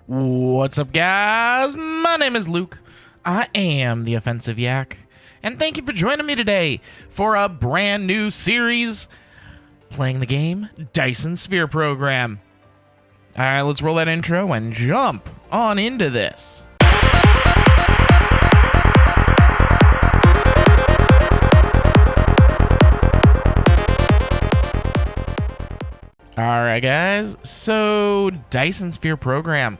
What's up, guys? My name is Luke. I am the Offensive Yak, and thank you for joining me today for a brand new series playing the game Dyson Sphere Program. All right, let's roll that intro and jump on into this. Alright guys, so Dyson Sphere Program.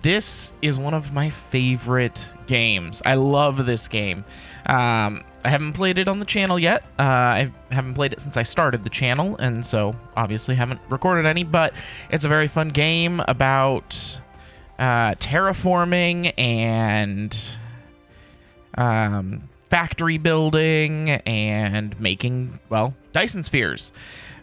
This is one of my favorite games. I love this game. I haven't played it on the channel yet. I haven't played it since I started the channel, and so obviously haven't recorded any, but it's a very fun game about terraforming and factory building and making, well, Dyson spheres.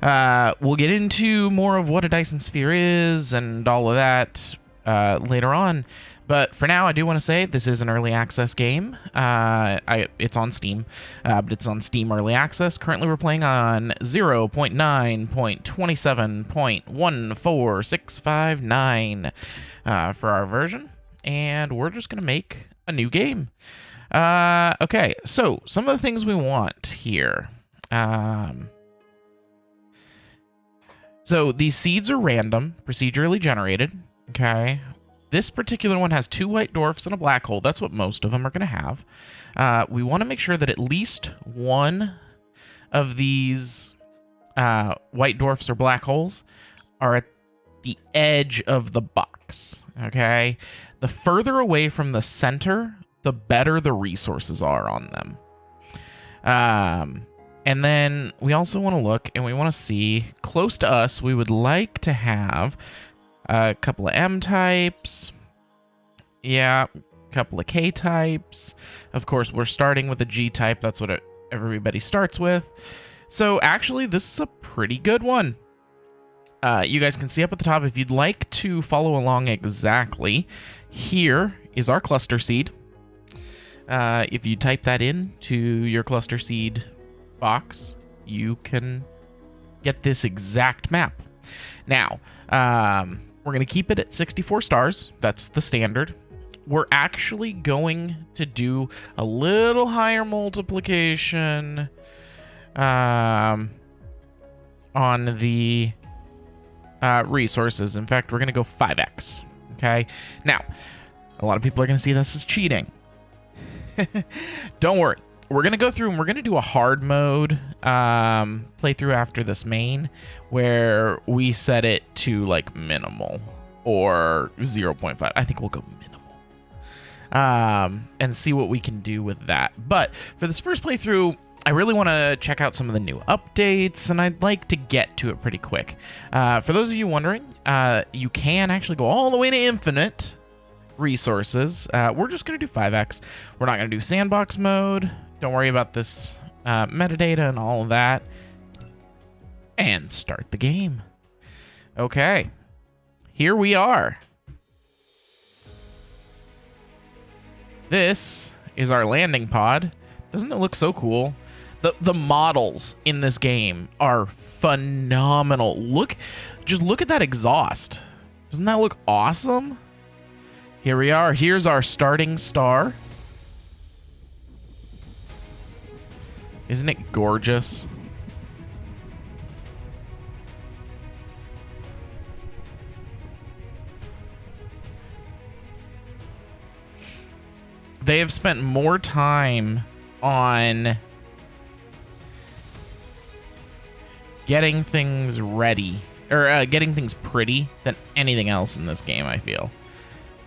We'll get into more of what a Dyson sphere is and all of that later on. But for now, I do want to say this is an early access game. It's on Steam, but it's on Steam Early Access. Currently, we're playing on 0.9.27.14659 for our version. And we're just going to make a new game. Okay, so some of the things we want here. So these seeds are random, procedurally generated, okay? This particular one has 2 white dwarfs and a black hole. That's what most of them are going to have. We want to make sure that at least one of these white dwarfs or black holes are at the edge of the box, okay? The further away from the center, the better the resources are on them. And then we also want to look and we want to see close to us, we would like to have a couple of M types. Yeah, a couple of K types. Of course, we're starting with a G type. That's what everybody starts with. So actually, this is a pretty good one. You guys can see up at the top, if you'd like to follow along exactly, here is our cluster seed. If you type that in to your cluster seed box, you can get this exact map. Now, we're going to keep it at 64 stars. That's the standard. We're actually going to do a little higher multiplication on the resources. In fact, we're going to go 5x. Okay. Now, a lot of people are going to see this as cheating. Don't worry. We're going to go through and we're going to do a hard mode playthrough after this main where we set it to like minimal or 0.5. I think we'll go minimal and see what we can do with that. But for this first playthrough, I really want to check out some of the new updates, and I'd like to get to it pretty quick. For those of you wondering, you can actually go all the way to infinite resources. We're just going to do 5x. We're not going to do sandbox mode. Don't worry about this metadata and all of that. And start the game. Okay. Here we are. This is our landing pod. Doesn't it look so cool? The models in this game are phenomenal. Just look at that exhaust. Doesn't that look awesome? Here we are. Here's our starting star. Isn't it gorgeous? They have spent more time on getting things ready, or getting things pretty, than anything else in this game, I feel.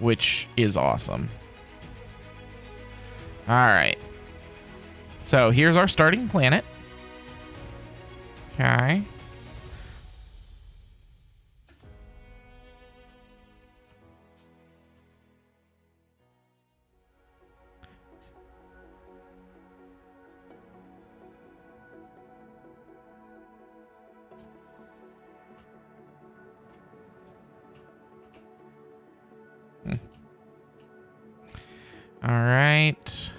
Which is awesome. All right. So here's our starting planet. Okay. All right.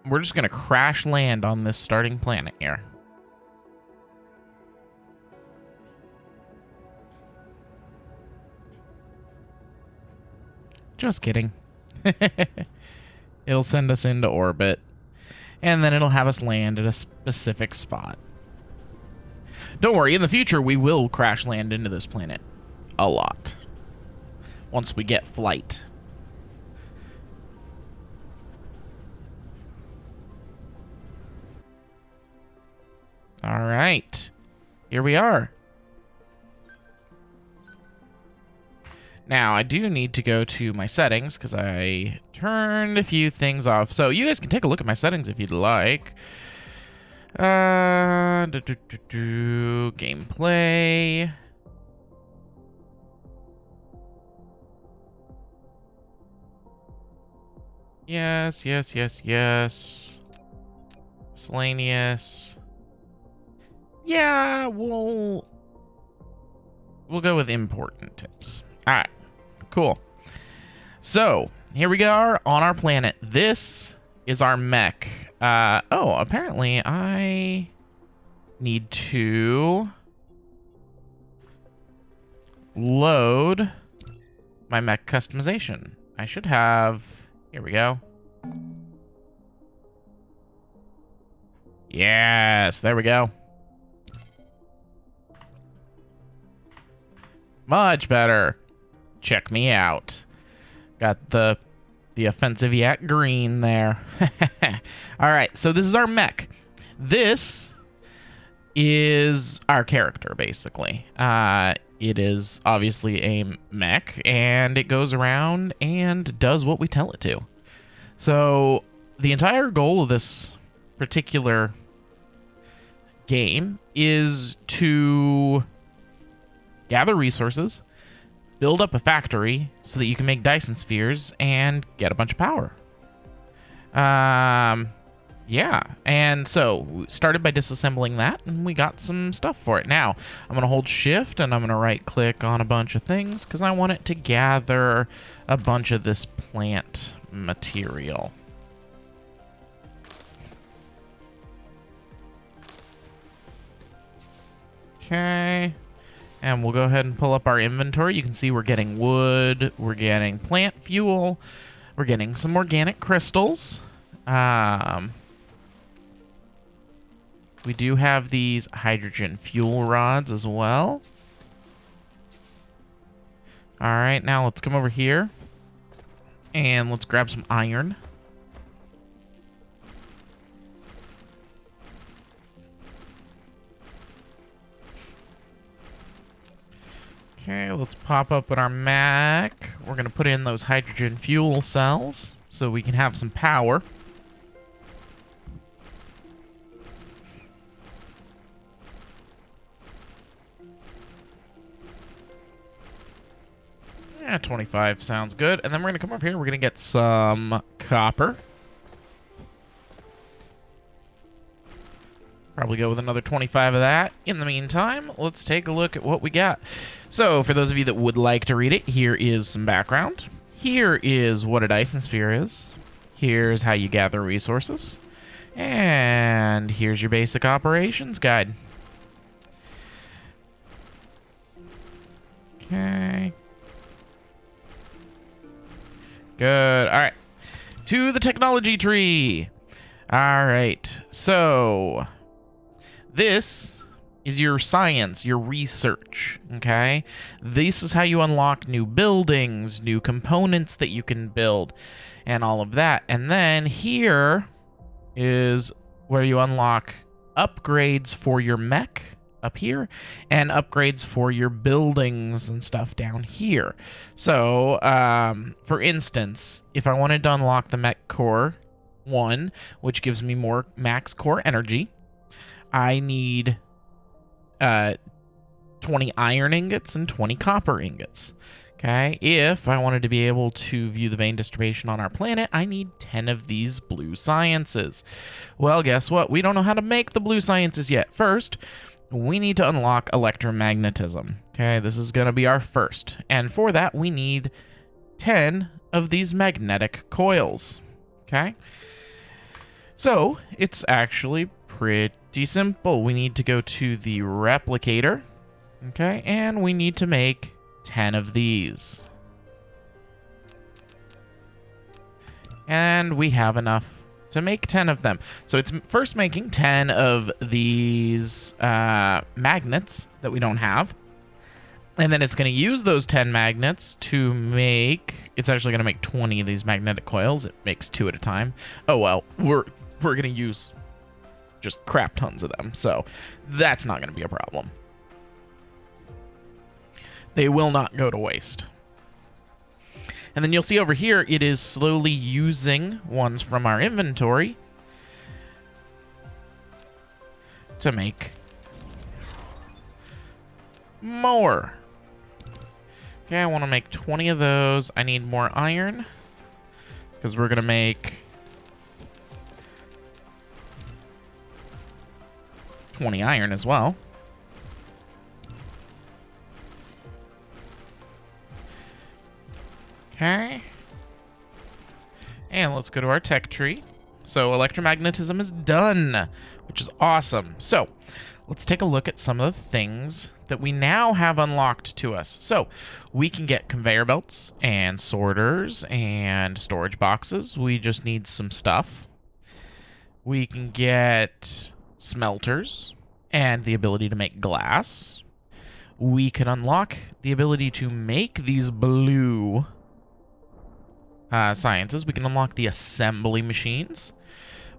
We're just going to crash land on this starting planet here. Just kidding. It'll send us into orbit, and then it'll have us land at a specific spot. Don't worry, in the future, we will crash land into this planet. A lot. Once we get flight. All right. Here we are. Now, I do need to go to my settings because I turned a few things off. So you guys can take a look at my settings if you'd like. Gameplay. Yes, yes, yes, yes. Miscellaneous. Yeah, we'll go with important tips. All right, cool. So here we are on our planet. This is our mech. Oh, apparently I need to load my mech customization. I should have, here we go. Yes, there we go. Much better. Check me out. Got the offensive yak green there. All right, so this is our mech. This is our character, basically. It is obviously a mech, and it goes around and does what we tell it to. So the entire goal of this particular game is to gather resources, build up a factory so that you can make Dyson spheres and get a bunch of power. Yeah, and so we started by disassembling that, and we got some stuff for it. Now, I'm going to hold shift, and I'm going to right-click on a bunch of things, because I want it to gather a bunch of this plant material. Okay. And we'll go ahead and pull up our inventory. You can see we're getting wood, we're getting plant fuel, we're getting some organic crystals. We do have these hydrogen fuel rods as well. All right, now let's come over here and let's grab some iron. Okay, let's pop up with our Mac. We're going to put in those hydrogen fuel cells so we can have some power. Yeah, 25 sounds good. And then we're going to come up here. We're going to get some copper. Probably go with another 25 of that. In the meantime, let's take a look at what we got. So, for those of you that would like to read it, here is some background. Here is what a Dyson sphere is. Here's how you gather resources. And here's your basic operations guide. Okay. Good. All right. To the technology tree. All right. So this is your science, your research, okay? This is how you unlock new buildings, new components that you can build, and all of that. And then here is where you unlock upgrades for your mech up here, and upgrades for your buildings and stuff down here. So, for instance, if I wanted to unlock the mech core 1, which gives me more max core energy, I need 20 iron ingots and 20 copper ingots. Okay, if I wanted to be able to view the vein distribution on our planet, I need 10 of these blue sciences. Well, guess what? We don't know how to make the blue sciences yet. First, we need to unlock electromagnetism. Okay, this is going to be our first. And for that, we need 10 of these magnetic coils. Okay, so it's actually pretty simple. We need to go to the replicator. Okay, and we need to make 10 of these. And we have enough to make 10 of them. So it's first making 10 of these magnets that we don't have. And then it's going to use those 10 magnets to make... It's actually going to make 20 of these magnetic coils. It makes 2 at a time. Oh, well, we're going to use just crap tons of them. So that's not going to be a problem. They will not go to waste. And then you'll see over here, it is slowly using ones from our inventory to make more. Okay, I want to make 20 of those. I need more iron because we're going to make 20 iron as well. Okay. And let's go to our tech tree. So electromagnetism is done, which is awesome. So let's take a look at some of the things that we now have unlocked to us. So we can get conveyor belts and sorters and storage boxes. We just need some stuff. We can get smelters and the ability to make glass. We can unlock the ability to make these blue sciences. We can unlock the assembly machines.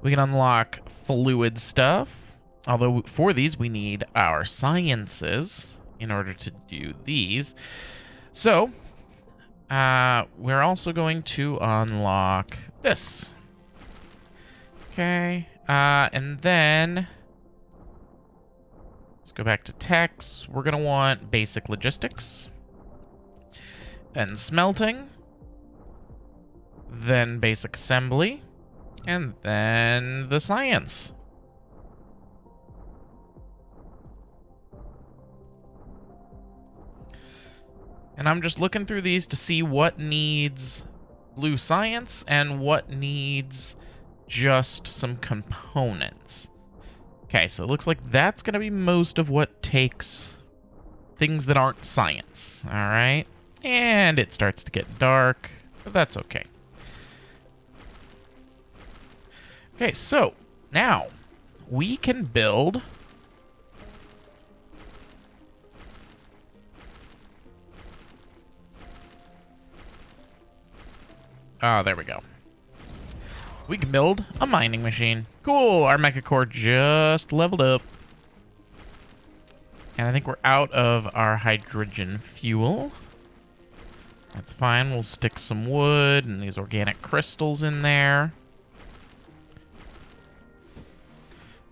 We can unlock fluid stuff. Although for these, we need our sciences in order to do these. So, we're also going to unlock this. Okay. And then, let's go back to techs. We're going to want basic logistics. Then smelting. Then basic assembly. And then the science. And I'm just looking through these to see what needs blue science and what needs just some components. Okay, so it looks like that's going to be most of what takes things that aren't science. All right. And it starts to get dark, but that's okay. Okay, so now we can build there we go. We can build a mining machine. Cool, our mecha core just leveled up. And I think we're out of our hydrogen fuel. That's fine, we'll stick some wood and these organic crystals in there.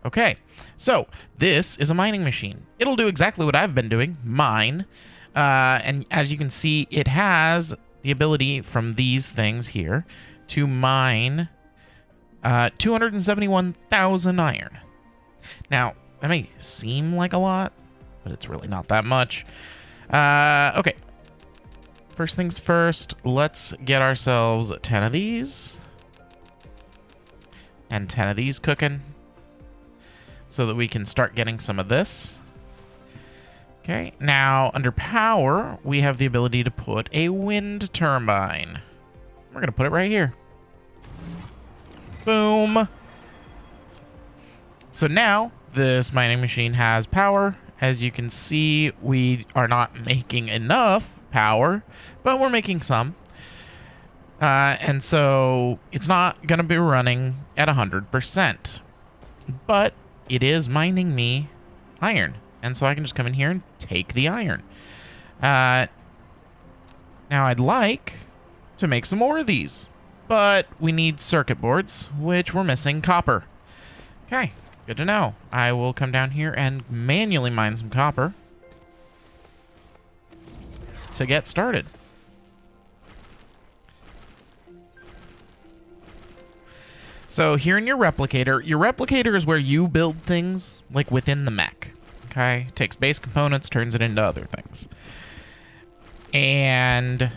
Okay, so this is a mining machine. It'll do exactly what I've been doing, mine. And as you can see, it has the ability from these things here to mine 271,000 iron. Now, that may seem like a lot, but it's really not that much. Okay. First things first, let's get ourselves 10 of these. And 10 of these cooking. So that we can start getting some of this. Okay, now under power, we have the ability to put a wind turbine. We're going to put it right here. Boom. So now this mining machine has power. As you can see, we are not making enough power, but we're making some. And so it's not going to be running at 100%. But it is mining me iron. And so I can just come in here and take the iron. Now I'd like to make some more of these, but we need circuit boards, which we're missing copper. Okay, good to know. I will come down here and manually mine some copper to get started. So here in your replicator is where you build things like within the mech. Okay, takes base components, turns it into other things. And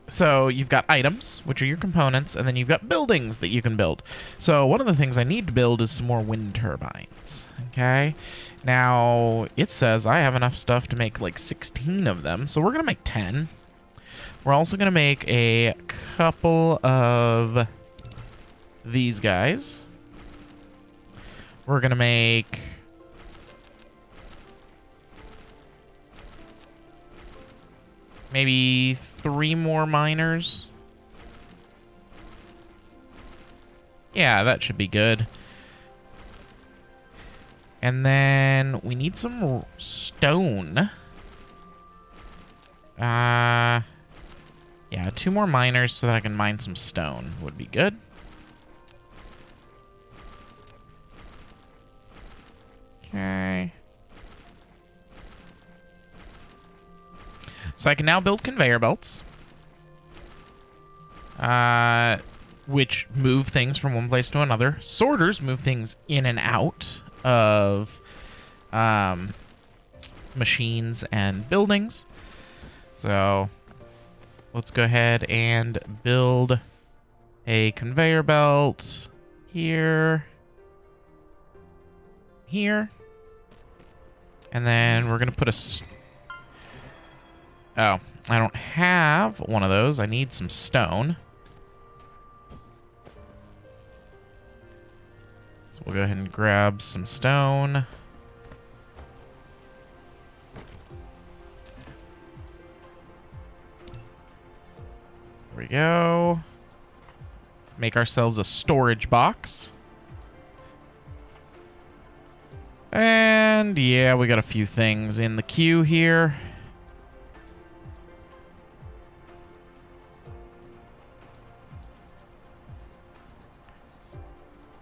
so you've got items, which are your components, and then you've got buildings that you can build. So one of the things I need to build is some more wind turbines. Okay, now it says I have enough stuff to make like 16 of them, so we're gonna make 10. We're also going to make a couple of these guys. We're going to make maybe 3 more miners. Yeah, that should be good. And then we need some stone. Yeah, 2 more miners so that I can mine some stone would be good. Okay. So I can now build conveyor belts. Which move things from one place to another. Sorters move things in and out of machines and buildings. So let's go ahead and build a conveyor belt here, here, and then we're gonna put a oh, I don't have one of those. I need some stone. So we'll go ahead and grab some stone. There we go. Make ourselves a storage box. And yeah, we got a few things in the queue here.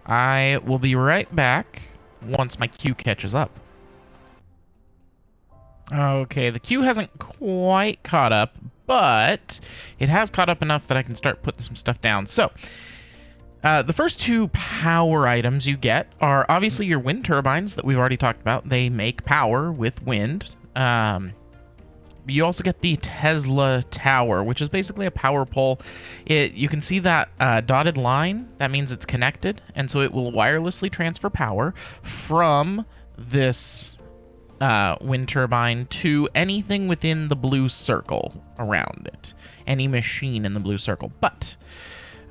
I will be right back once my queue catches up. Okay, the queue hasn't quite caught up, but it has caught up enough that I can start putting some stuff down. So, the first 2 power items you get are obviously your wind turbines that we've already talked about. They make power with wind. You also get the Tesla tower, which is basically a power pole. You can see that dotted line. That means it's connected, and so it will wirelessly transfer power from this wind turbine to anything within the blue circle around it. Any machine in the blue circle. But,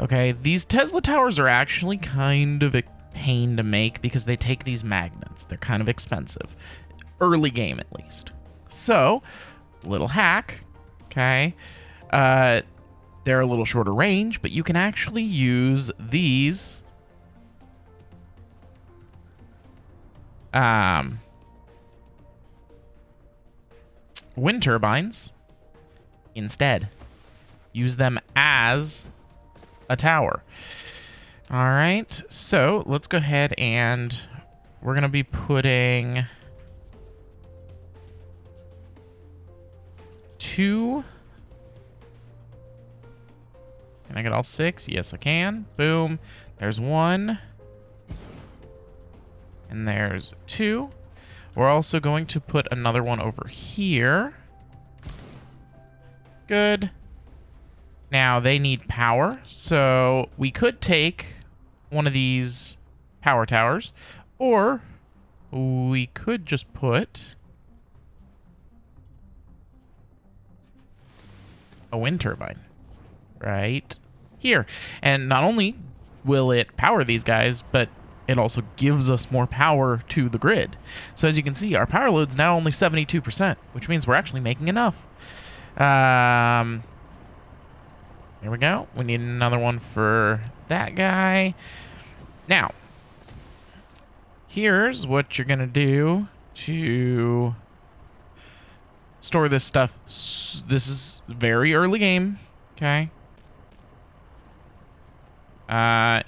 okay, these Tesla towers are actually kind of a pain to make because they take these magnets. They're kind of expensive. Early game, at least. So, little hack, okay? They're a little shorter range, but you can actually use these wind turbines instead. Use them as a tower. All right, so let's go ahead and we're gonna be putting 2. Can I get all 6? Yes, I can. Boom. There's 1. And there's 2. We're also going to put another one over here. Good. Now, they need power, so we could take one of these power towers, or we could just put a wind turbine right here. And not only will it power these guys, but it also gives us more power to the grid. So as you can see, our power load's now only 72%, which means we're actually making enough. There we go. We need another one for that guy. Now, here's what you're gonna do to store this stuff. This is very early game, okay?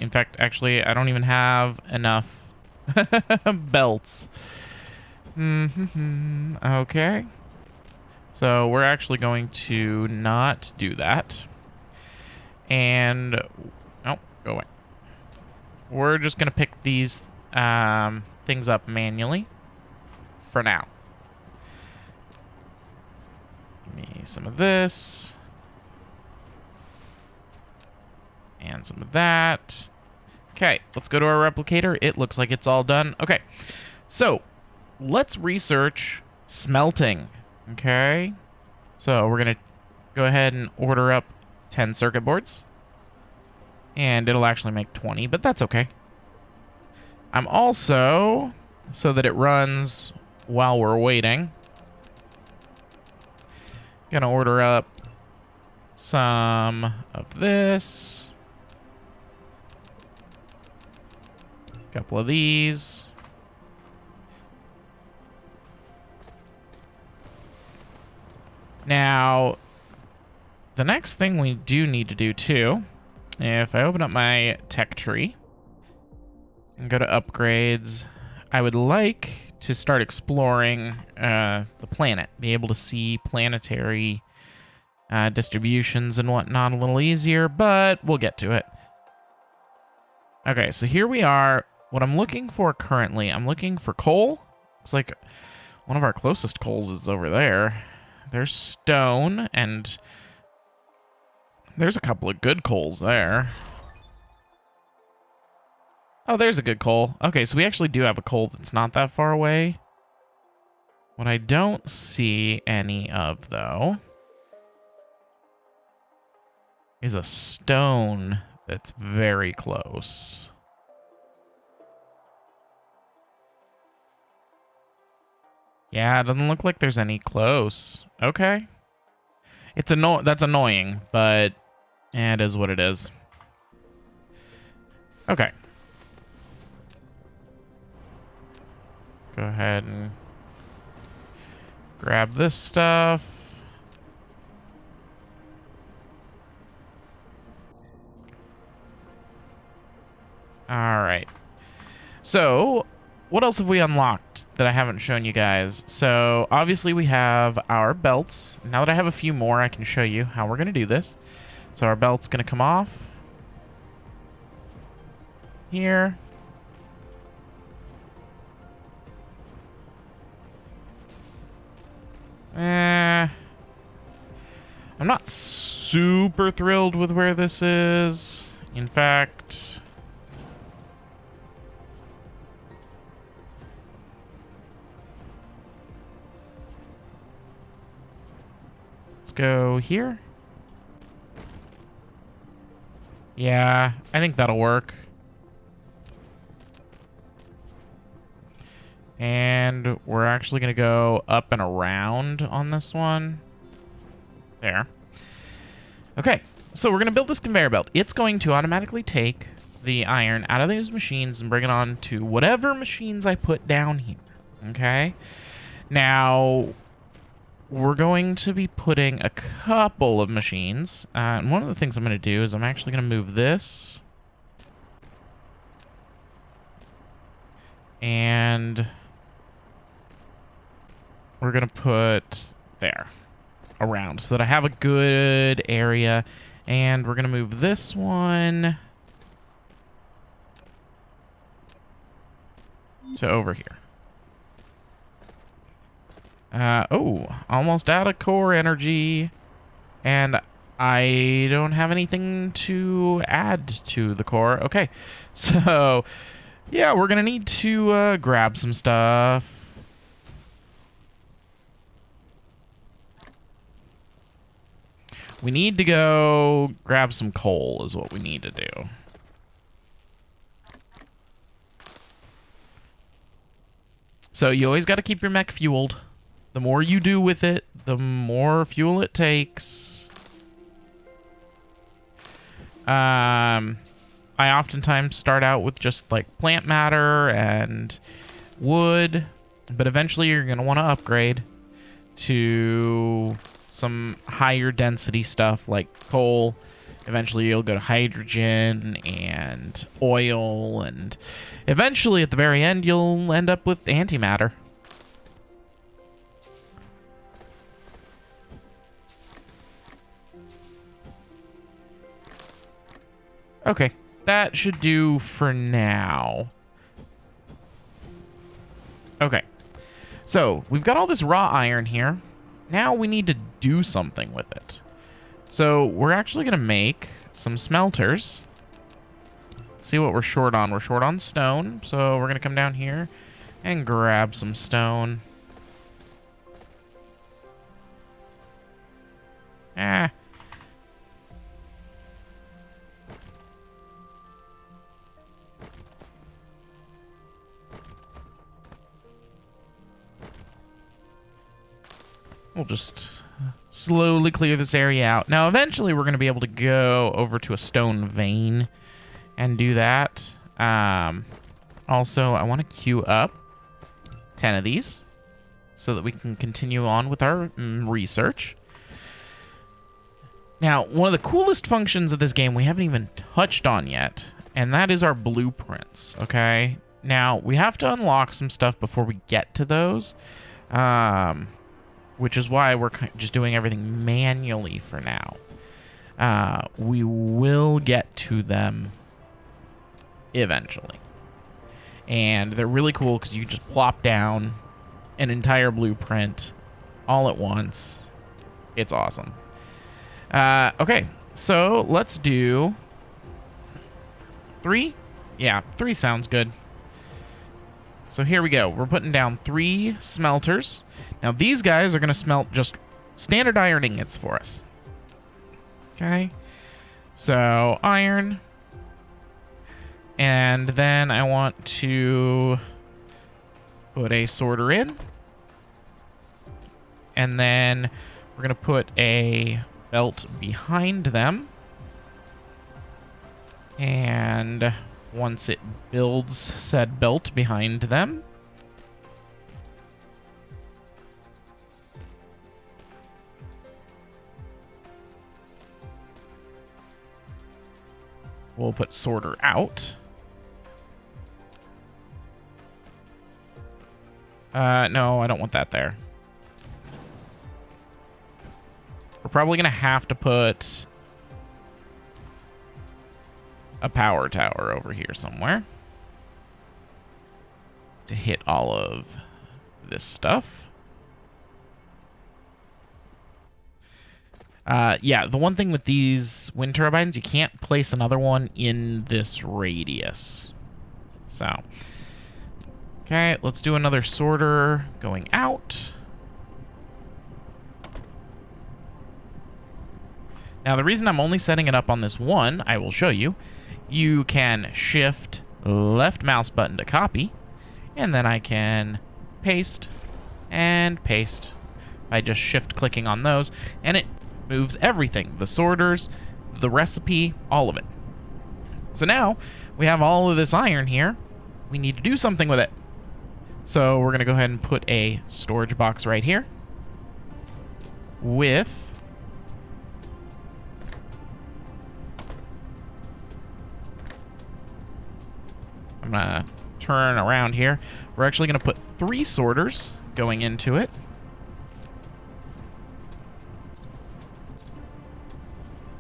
In fact, actually, I don't even have enough belts. Okay. So we're actually going to not do that. And, oh, go away. We're just going to pick these things up manually for now. Give me some of this. And some of that. Okay, let's go to our replicator. It looks like it's all done. Okay, so let's research smelting. Okay, so we're going to go ahead and order up 10 circuit boards. And it'll actually make 20, but that's okay. I'm also, so that it runs while we're waiting, gonna order up some of this. A couple of these. Now, the next thing we do need to do too, if I open up my tech tree and go to upgrades, I would like to start exploring the planet, be able to see planetary distributions and whatnot a little easier, but we'll get to it. Okay, so here we are. What I'm looking for currently, I'm looking for coal. Looks like one of our closest coals is over there. There's stone, and there's a couple of good coals there. Oh, there's a good coal. Okay, so we actually do have a coal that's not that far away. What I don't see any of, though, is a stone that's very close. Yeah, it doesn't look like there's any close. Okay. That's annoying, but it is what it is. Okay. Go ahead and grab this stuff. All right. So, what else have we unlocked that I haven't shown you guys? So, obviously we have our belts. Now that I have a few more, I can show you how we're going to do this. So, our belt's going to come off here. I'm not super thrilled with where this is. In fact, let's go here. Yeah, I think that'll work. And we're actually going to go up and around on this one. There. Okay, so we're going to build this conveyor belt. It's going to automatically take the iron out of these machines and bring it on to whatever machines I put down here. Okay? Now, we're going to be putting a couple of machines. And one of the things I'm going to do is I'm actually going to move this. And we're going to put there around so that I have a good area. And we're going to move this one to over here. Oh, almost out of core energy. And I don't have anything to add to the core. Okay, so yeah, we're going to need to grab some stuff. We need to go grab some coal is what we need to do. So you always got to keep your mech fueled. The more you do with it, the more fuel it takes. I oftentimes start out with just like plant matter and wood, but eventually you're going to want to upgrade to some higher density stuff like coal. Eventually you'll go to hydrogen and oil, and eventually at the very end you'll end up with antimatter. Okay, that should do for now. Okay, so we've got all this raw iron here. Now we need to do something with it. So we're actually going to make some smelters. Let's see what we're short on. We're short on stone, so we're going to come down here and grab some stone. Eh. We'll just slowly clear this area out. Now, eventually, we're going to be able to go over to a stone vein and do that. Also, I want to queue up 10 of these so that we can continue on with our research. Now, one of the coolest functions of this game we haven't even touched on yet, and that is our blueprints, okay? Now, we have to unlock some stuff before we get to those, which is why we're just doing everything manually for now. We will get to them eventually. And they're really cool because you can just plop down an entire blueprint all at once. It's awesome. Okay, so let's do 3. Yeah, 3 sounds good. So here we go. We're putting down 3 smelters. Now these guys are going to smelt just standard iron ingots for us. Okay. So iron. And then I want to put a sorter in. And then we're going to put a belt behind them. And once it builds said belt behind them, we'll put sorter out. No, I don't want that there. We're probably going to have to put a power tower over here somewhere to hit all of this stuff. Yeah, the one thing with these wind turbines, you can't place another one in this radius. So, okay, let's do another sorter going out. Now, the reason I'm only setting it up on this one, I will show you. You can shift left mouse button to copy, and then I can paste and paste by just shift clicking on those, and it moves everything. The sorters, the recipe, all of it. So now we have all of this iron here. We need to do something with it. So we're going to go ahead and put a storage box right here with I'm going to turn around here. We're actually going to put 3 sorters going into it.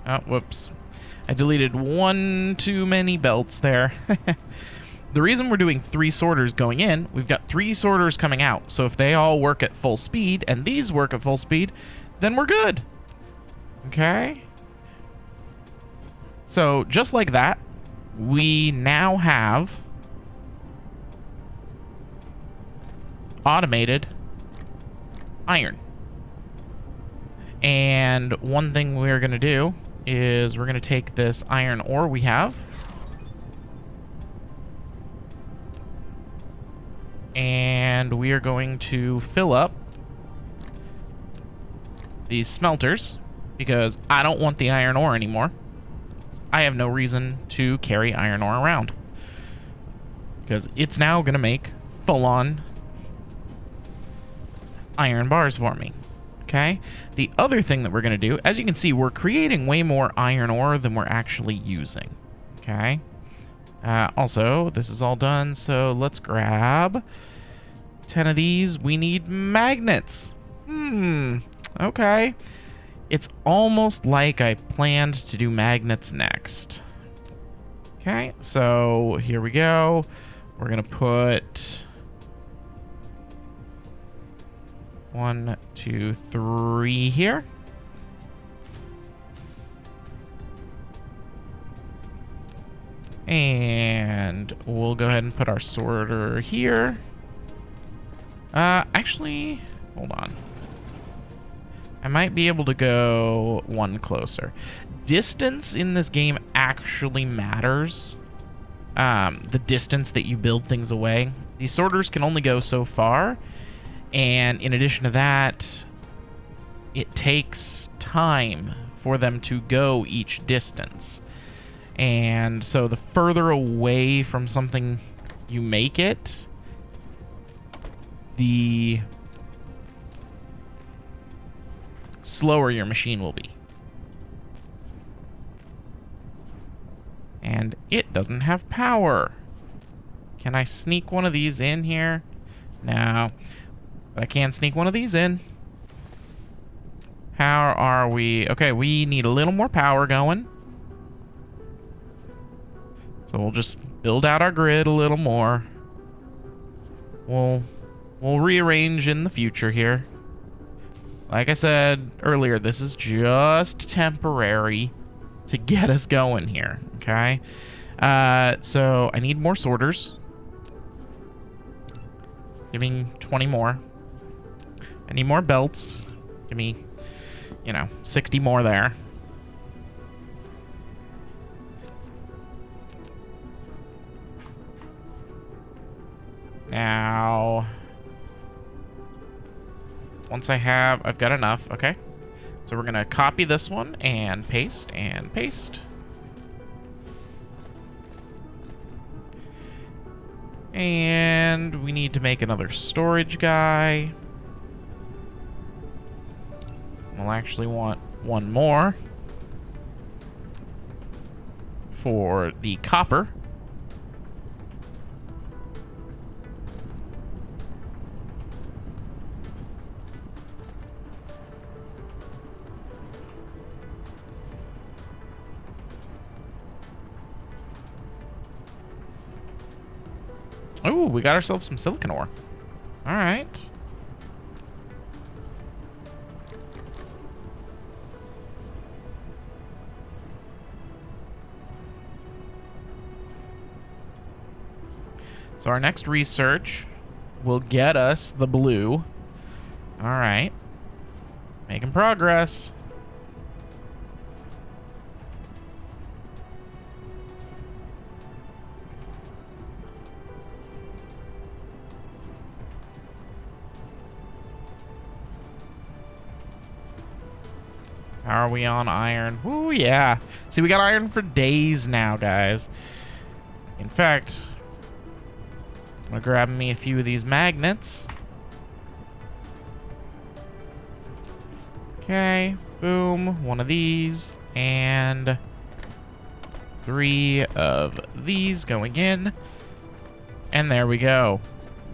Oh, whoops. I deleted one too many belts there. The reason we're doing 3 sorters going in, we've got 3 sorters coming out. So if they all work at full speed and these work at full speed, then we're good. Okay? So just like that, we now have automated iron. And one thing we're going to do is we're going to take this iron ore we have and we are going to fill up these smelters because I don't want the iron ore anymore. I have no reason to carry iron ore around because it's now going to make full-on iron bars for me. Okay. The other thing that we're going to do, as you can see, we're creating way more iron ore than we're actually using. Okay. Also, this is all done, so let's grab 10 of these. We need magnets. Okay. It's almost like I planned to do magnets next. Okay, so here we go. We're going to put 1, 2, 3 here. And we'll go ahead and put our sorter here. Actually, hold on. I might be able to go one closer. Distance in this game actually matters. The distance that you build things away. These sorters can only go so far. And in addition to that, it takes time for them to go each distance. And so the further away from something you make it, the slower your machine will be. And it doesn't have power. Can I sneak one of these in here? No. But I can sneak one of these in. How are we? Okay, we need a little more power going. So we'll just build out our grid a little more. We'll rearrange in the future here. Like I said earlier, this is just temporary to get us going here, okay? So I need more sorters. Give me 20 more. I need more belts. Give me, 60 more there. Now, once I've got enough, okay. So we're gonna copy this one and paste and paste. And we need to make another storage guy. We'll actually want one more for the copper. Oh, we got ourselves some silicon ore. All right. So our next research will get us the blue. All right. Making progress. How are we on iron? Ooh, yeah. See, we got iron for days now, guys. In fact, I'm gonna grab me a few of these magnets. Okay, boom. One of these, and 3 of these going in. And there we go.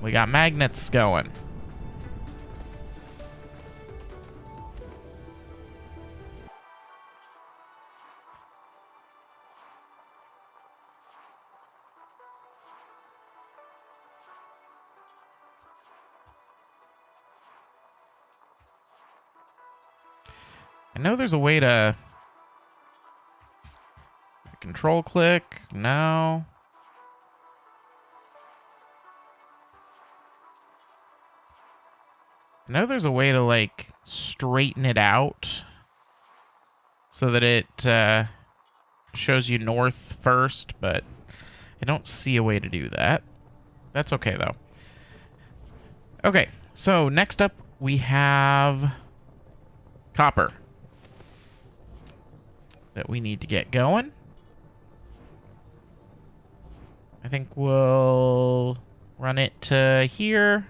We got magnets going. I know there's a way to control click. No. I know there's a way to like straighten it out so that it shows you north first, but I don't see a way to do that. That's okay though. Okay, so next up we have copper that we need to get going. I think we'll run it to here.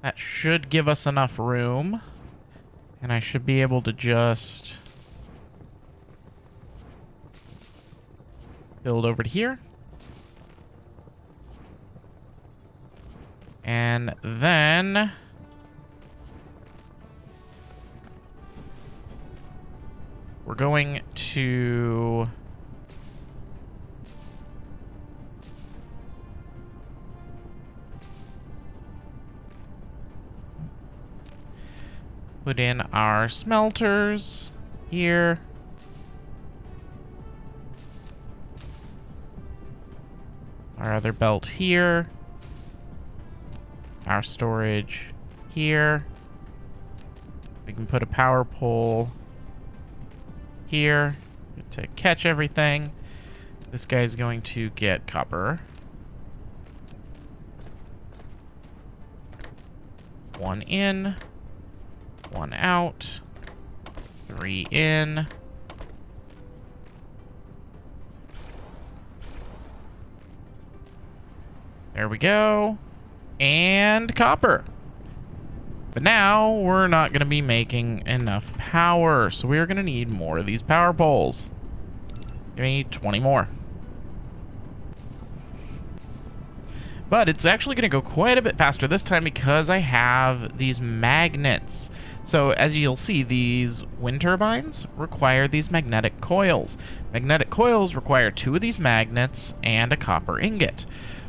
That should give us enough room. And I should be able to just build over to here. And then we're going to put in our smelters here. Our other belt here. Our storage here. We can put a power pole here to catch everything. This guy's going to get copper. 1 in, 1 out, 3 in. There we go. And copper. But now we're not going to be making enough power, so we're going to need more of these power poles. Give me 20 more. But it's actually going to go quite a bit faster this time because I have these magnets. So as you'll see, these wind turbines require these magnetic coils. Magnetic coils require 2 of these magnets and a copper ingot.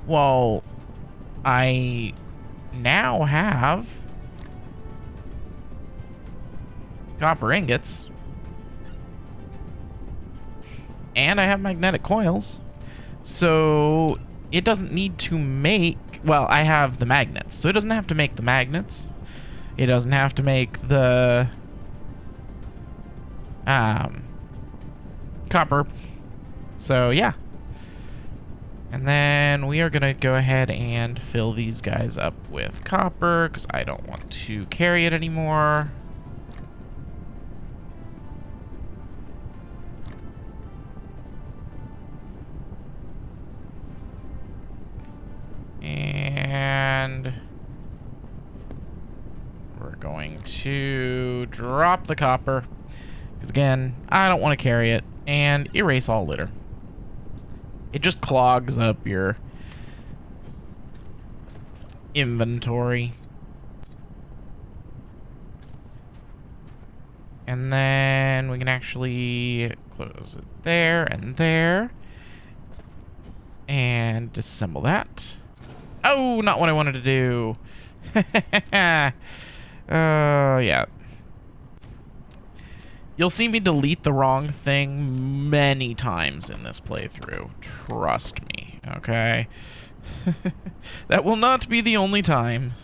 Well, I now have copper ingots and I have magnetic coils. So it doesn't need to make, well, I have the magnets, so it doesn't have to make the magnets. It doesn't have to make the copper. So yeah. And then we are going to go ahead and fill these guys up with copper because I don't want to carry it anymore. And we're going to drop the copper because, again, I don't want to carry it, and erase all litter. It just clogs up your inventory. And then we can actually close it there and there. And disassemble that. Oh, not what I wanted to do. Yeah. You'll see me delete the wrong thing many times in this playthrough. Trust me, okay? That will not be the only time.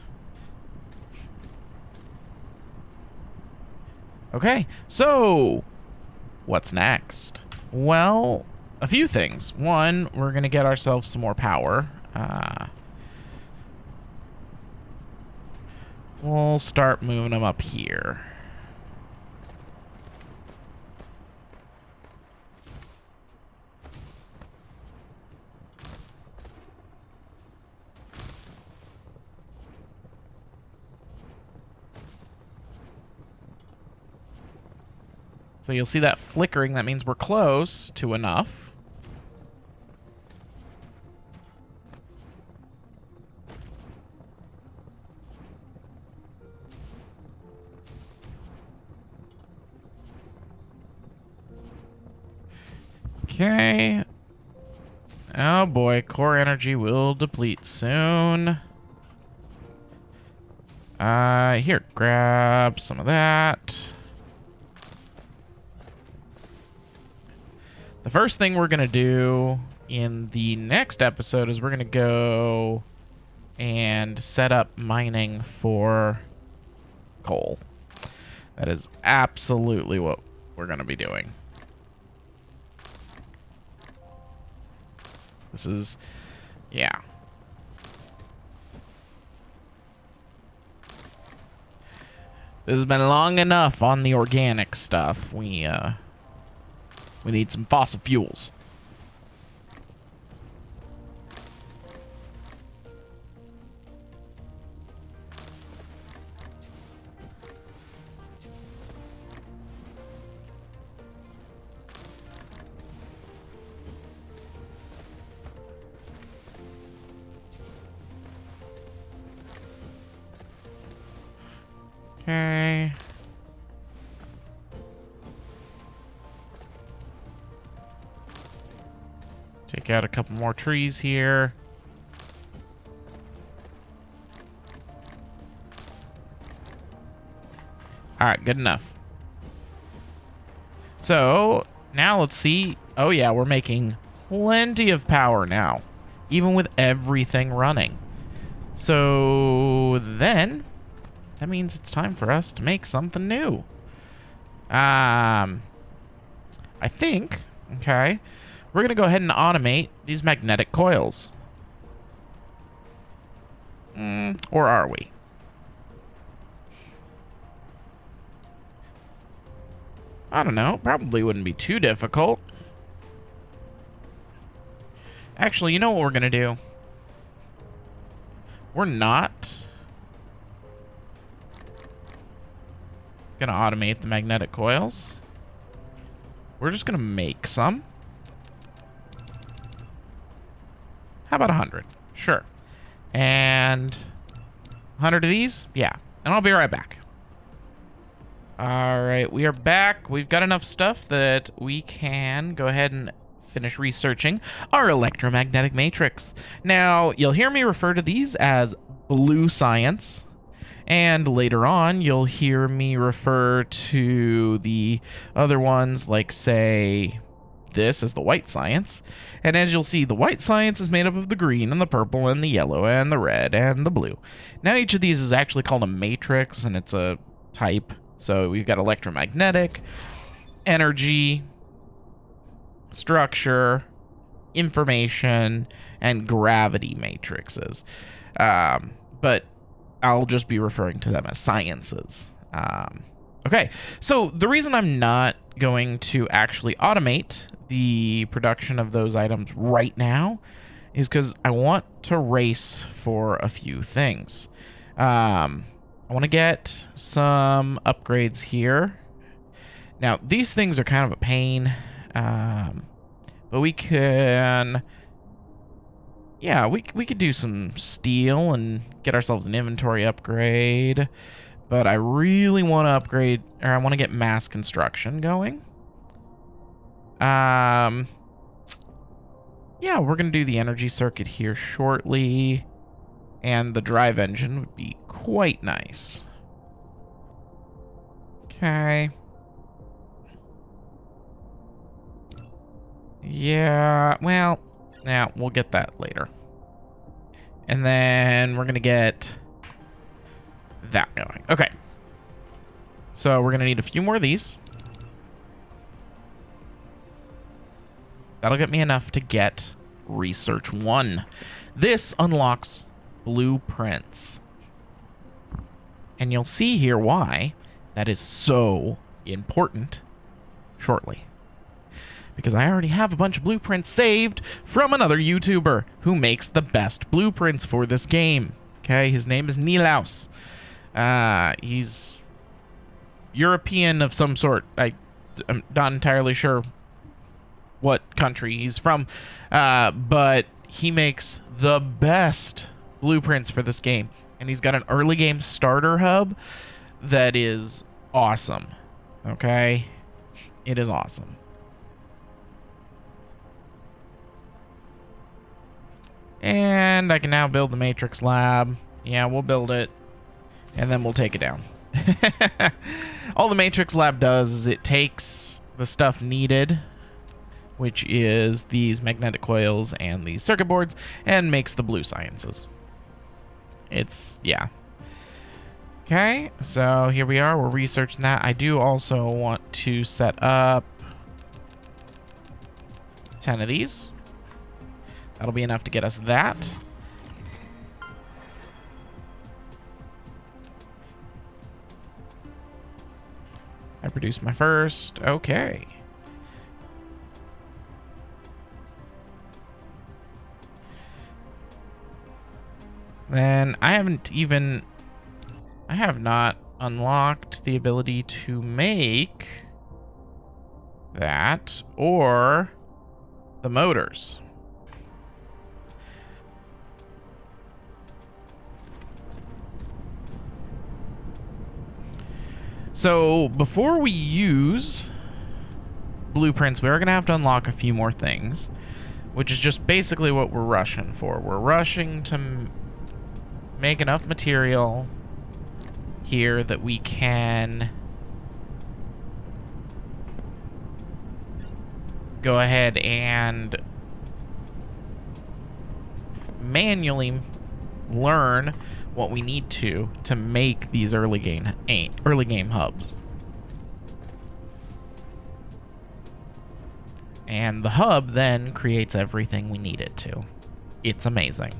Okay, so what's next? Well, a few things. One, we're going to get ourselves some more power. We'll start moving them up here. So you'll see that flickering. That means we're close to enough. Okay. Oh boy, core energy will deplete soon. Here, grab some of that. The first thing we're going to do in the next episode is we're going to go and set up mining for coal. That is absolutely what we're going to be doing. This is, yeah. This has been long enough on the organic stuff. We need some fossil fuels. Okay. Take out a couple more trees here. All right, good enough. So now let's see. Oh yeah, we're making plenty of power now, even with everything running. So then that means it's time for us to make something new. I think, okay, we're going to go ahead and automate these magnetic coils. Or are we? I don't know. Probably wouldn't be too difficult. Actually, you know what we're going to do? We're not going to automate the magnetic coils. We're just going to make some. How about 100? Sure. And 100 of these? Yeah. And I'll be right back. All right, we are back. We've got enough stuff that we can go ahead and finish researching our electromagnetic matrix. Now, you'll hear me refer to these as blue science, and later on, you'll hear me refer to the other ones like, say, this as the white science. And as you'll see, the white science is made up of the green and the purple and the yellow and the red and the blue. Now, each of these is actually called a matrix, and it's a type. So we've got electromagnetic, energy, structure, information, and gravity matrices. But I'll just be referring to them as sciences. Okay, so the reason I'm not going to actually automate the production of those items right now is because I want to race for a few things. I want to get some upgrades here. Now, these things are kind of a pain, but we can... Yeah, we could do some steel and get ourselves an inventory upgrade, but I really want to upgrade, or I want to get mass construction going. Yeah, we're going to do the energy circuit here shortly, and the drive engine would be quite nice. Okay. Yeah, well, yeah, we'll get that later. And then we're going to get that going. Okay. So we're going to need a few more of these. That'll get me enough to get Research 1. This unlocks blueprints. And you'll see here why that is so important shortly. Because I already have a bunch of blueprints saved from another YouTuber who makes the best blueprints for this game. Okay, his name is Nilaus. He's European of some sort. I'm not entirely sure what country he's from, but he makes the best blueprints for this game. And he's got an early game starter hub that is awesome. Okay? It is awesome. And I can now build the Matrix Lab. Yeah, we'll build it. And then we'll take it down. All the Matrix Lab does is it takes the stuff needed, which is these magnetic coils and these circuit boards, and makes the blue sciences. It's, yeah. Okay, so here we are. We're researching that. I do also want to set up 10 of these. That'll be enough to get us that. I produced my first. Okay. Then I have not unlocked the ability to make that or the motors. So before we use blueprints, we are going to have to unlock a few more things, which is just basically what we're rushing for. We're rushing to make enough material here that we can go ahead and manually learn what we need to make these early game hubs. And the hub then creates everything we need it to. It's amazing.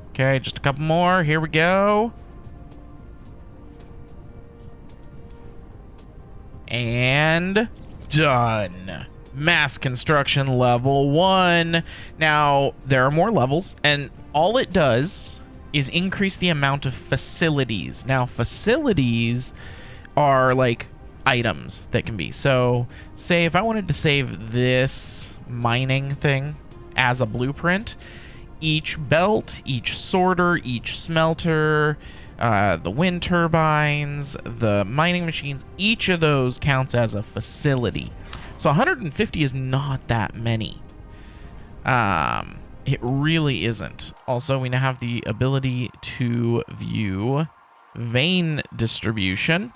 Okay, just a couple more. Here we go. And done. Mass construction level 1. Now, there are more levels, and all it does is increase the amount of facilities. Now, facilities are like items that can be. So, say if I wanted to save this mining thing as a blueprint, each belt, each sorter, each smelter, the wind turbines, the mining machines, each of those counts as a facility. So 150 is not that many. It really isn't. Also, we now have the ability to view vein distribution.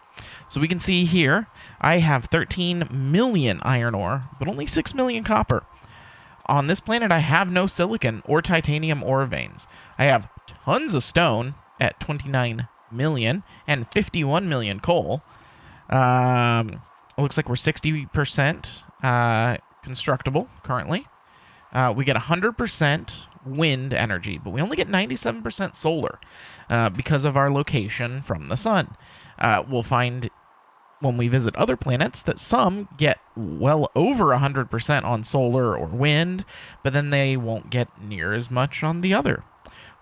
So we can see here, I have 13 million iron ore, but only 6 million copper. On this planet, I have no silicon or titanium ore veins. I have tons of stone at 29 million and 51 million coal. It looks like we're 60% constructible currently. We get 100% wind energy, but we only get 97% solar because of our location from the sun. We'll find when we visit other planets that some get well over 100% on solar or wind, but then they won't get near as much on the other.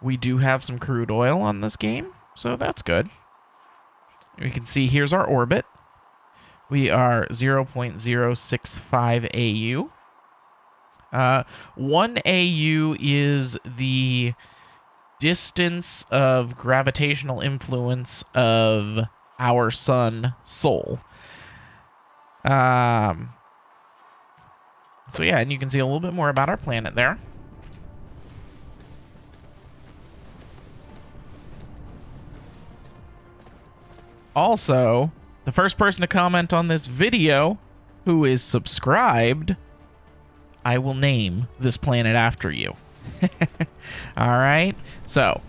We do have some crude oil on this game, so that's good. We can see here's our orbit. We are 0.065 AU. 1 AU is the distance of gravitational influence of our sun Sol. So yeah, and you can see a little bit more about our planet there. Also, the first person to comment on this video who is subscribed, I will name this planet after you. All right? So,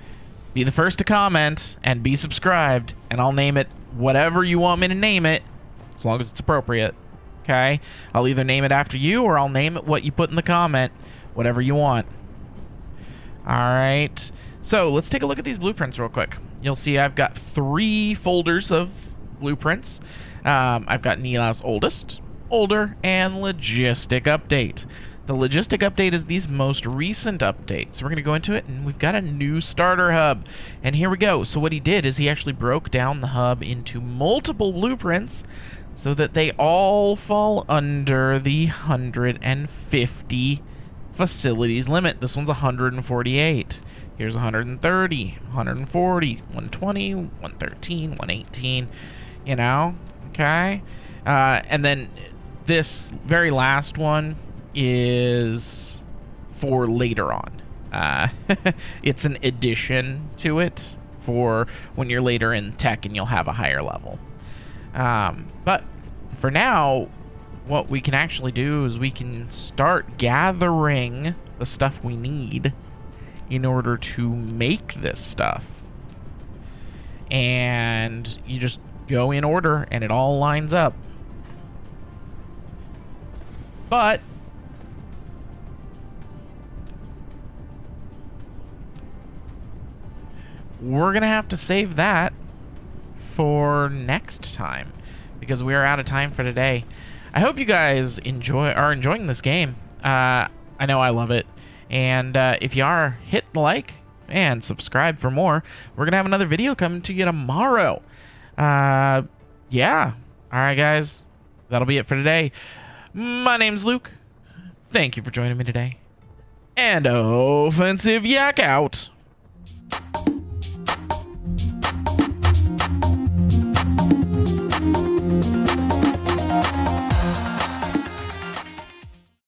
be the first to comment and be subscribed, and I'll name it whatever you want me to name it, as long as it's appropriate. Okay? I'll either name it after you, or I'll name it what you put in the comment, whatever you want. All right. So, let's take a look at these blueprints real quick. You'll see I've got 3 folders of blueprints. I've got Nilaus Oldest, Older, and Logistic Update. The Logistic Update is the most recent update. So we're going to go into it, and we've got a new starter hub. And here we go. So what he did is he actually broke down the hub into multiple blueprints so that they all fall under the 150 facilities limit. This one's 148. Here's 130, 140, 120, 113, 118, you know, okay? And then this very last one is for later on. It's an addition to it for when you're later in tech and you'll have a higher level. But for now, what we can actually do is we can start gathering the stuff we need in order to make this stuff. And you just go in order and it all lines up. But we're gonna have to save that for next time because we are out of time for today. I hope you guys are enjoying this game. I know I love it. And if you are, hit the like and subscribe for more. We're going to have another video coming to you tomorrow. Yeah. All right, guys. That'll be it for today. My name's Luke. Thank you for joining me today. And Offensive Yak out.